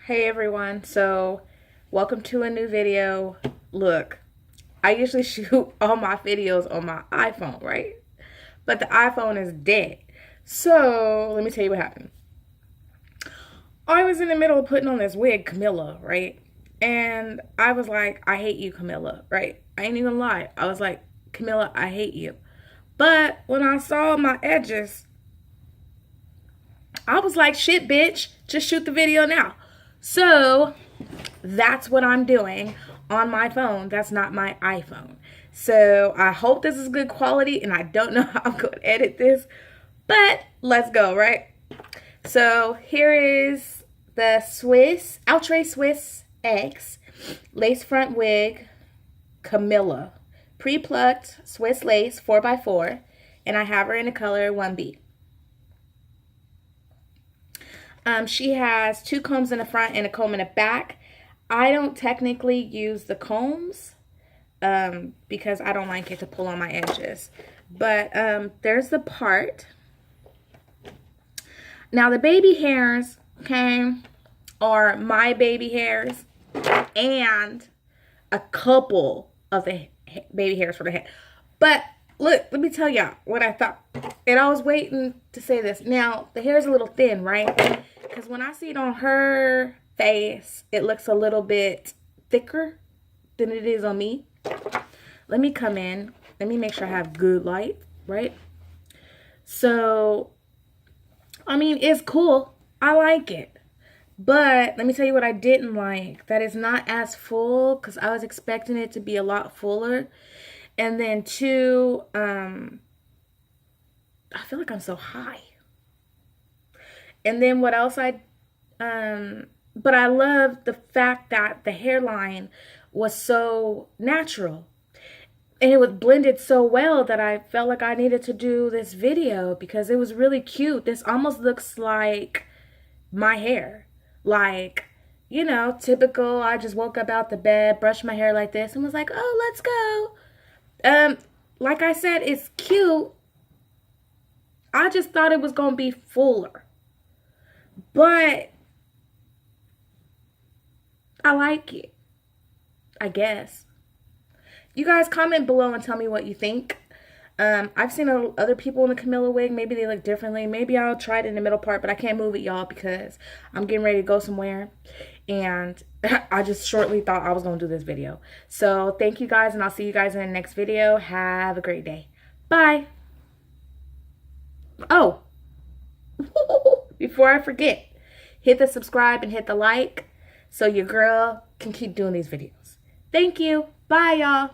Hey everyone, so welcome to a new video. Look, I usually shoot all my videos on my iPhone, right? But the iPhone is dead. So let me tell you what happened. I was in the middle of putting on this wig, Camilla, right? And I was like, I hate you, Camilla, right? I ain't even lie. I was like, Camilla, I hate you. But when I saw my edges, I was like, shit, bitch, just shoot the video now. So that's what I'm doing on my phone. That's not my iPhone. So I hope this is good quality, and I don't know how I'm going to edit this, but let's go, right? So here is the Outre Swiss X Lacefront Wig Camilla. Pre-plucked Swiss lace 4x4, and I have her in the color 1B. She has two combs in the front and a comb in the back. I don't technically use the combs because I don't like it to pull on my edges. But there's the part. Now the baby hairs, okay, are my baby hairs and a couple of the baby hairs for the head. But look, let me tell y'all what I thought. And I was waiting to say this. Now, the hair is a little thin, right? Because when I see it on her face, it looks a little bit thicker than it is on me. Let me come in. Let me make sure I have good light, right? So, I mean, it's cool. I like it. But let me tell you what I didn't like. That is not as full because I was expecting it to be a lot fuller. And then two, I feel like I'm so high. And then what else but I love the fact that the hairline was so natural. And it was blended so well that I felt like I needed to do this video because it was really cute. This almost looks like my hair. Like, you know, typical, I just woke up out the bed, brushed my hair like this, and was like, oh, let's go. Like I said, it's cute. I just thought it was going to be fuller. But I like it, I guess. You guys comment below and tell me what you think. I've seen other people in the Camilla wig. Maybe they look differently. Maybe I'll try it in the middle part, but I can't move it, y'all, because I'm getting ready to go somewhere. And I just shortly thought I was going to do this video. So thank you guys, and I'll see you guys in the next video. Have a great day. Bye. Oh, before I forget, hit the subscribe and hit the like so your girl can keep doing these videos. Thank you. Bye, y'all.